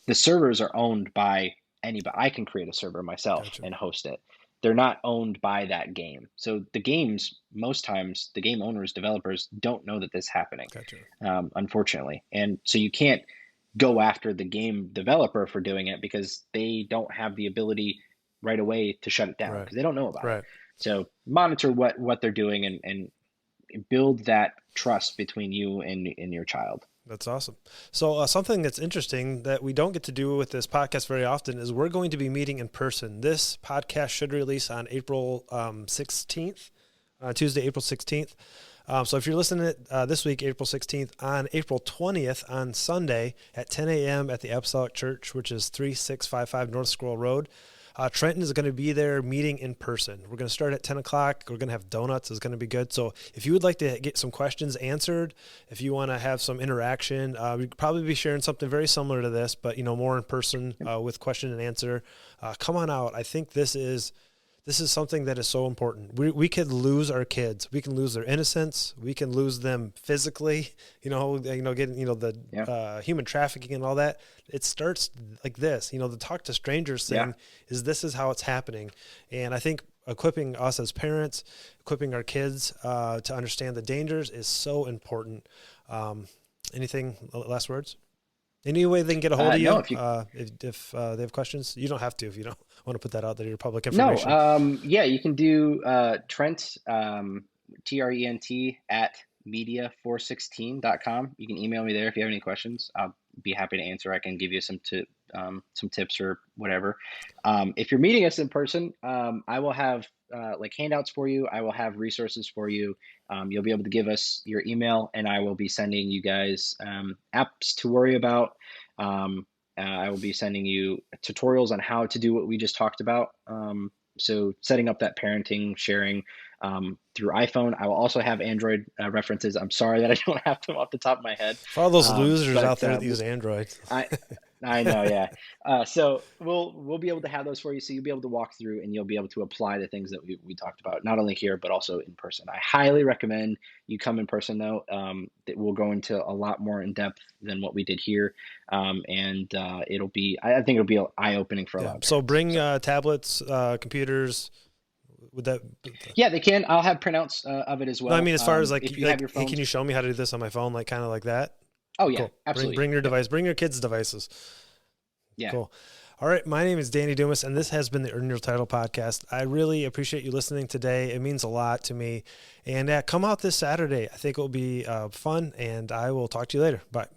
the servers are owned by anybody. I can create a server myself and host it. They're not owned by that game. So the games, most times, the game owners, developers don't know that this is happening, unfortunately. And so you can't go after the game developer for doing it, because they don't have the ability right away to shut it down, because they don't know about it. So monitor what they're doing, and build that trust between you and your child. That's awesome. So something that's interesting that we don't get to do with this podcast very often is we're going to be meeting in person. This podcast should release on April 16th, Tuesday, April 16th. So if you're listening to this week, April 16th, on April 20th, on Sunday at 10 a.m. at the Apostolic Church, which is 3655 North Squirrel Road, Trenton is going to be there meeting in person. We're going to start at 10 o'clock. We're going to have donuts. It's going to be good. So if you would like to get some questions answered, if you want to have some interaction, we'd probably be sharing something very similar to this, but more in person with question and answer. Come on out. I think this is this is something that is so important. We could lose our kids. We can lose their innocence. We can lose them physically, getting, the human trafficking and all that. It starts like this, the talk to strangers thing this is how it's happening. And I think equipping us as parents, equipping our kids to understand the dangers is so important. Anything, last words? Any way they can get a hold of you? No, if they have questions, you don't have to if you don't want to put that out there. Your public information. No, you can do Trent, Trent at media416.com. You can email me there if you have any questions. I'll be happy to answer. I can give you some tips or whatever. If you're meeting us in person, I will have handouts for you. I will have resources for you. You'll be able to give us your email, and I will be sending you guys apps to worry about. I will be sending you tutorials on how to do what we just talked about. So setting up that parenting, sharing through iPhone. I will also have Android references. I'm sorry that I don't have them off the top of my head. For all those losers out there that use Android. I know, yeah. So we'll be able to have those for you, so you'll be able to walk through and you'll be able to apply the things that we talked about, not only here but also in person. I highly recommend you come in person, though. That we'll go into a lot more in depth than what we did here, and I think it'll be eye-opening for a lot. So bring tablets, computers. Would that? Yeah, they can. I'll have printouts of it as well. No, I mean, as far as if you have your phone, hey, can you show me how to do this on my phone, kind of like that? Oh, yeah, cool. Absolutely. Bring your device. Bring your kids' devices. Yeah. Cool. All right. My name is Danny Dumas, and this has been the Earn Your Title podcast. I really appreciate you listening today. It means a lot to me. And come out this Saturday. I think it will be fun, and I will talk to you later. Bye.